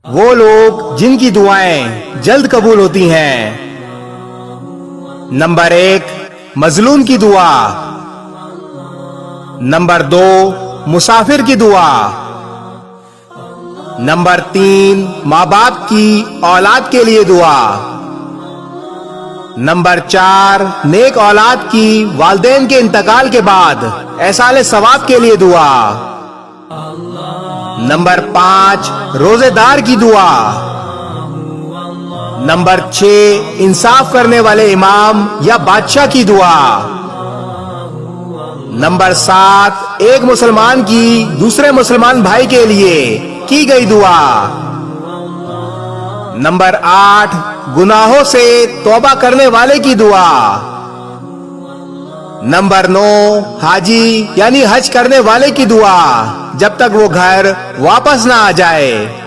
وہ لوگ جن کی دعائیں جلد قبول ہوتی ہیں۔ نمبر 1، مظلوم کی دعا۔ نمبر 2، مسافر کی دعا۔ نمبر 3، ماں باپ کی اولاد کے لیے دعا۔ نمبر 4، نیک اولاد کی والدین کے انتقال کے بعد ایصال ثواب کے لیے دعا۔ نمبر 5، روزے دار کی دعا۔ نمبر 6، انصاف کرنے والے امام یا بادشاہ کی دعا۔ نمبر 7، ایک مسلمان کی دوسرے مسلمان بھائی کے لیے کی گئی دعا۔ نمبر 8، گناہوں سے توبہ کرنے والے کی دعا۔ نمبر 9، حاجی یعنی حج کرنے والے کی دعا جب تک وہ گھر واپس نہ آ جائے۔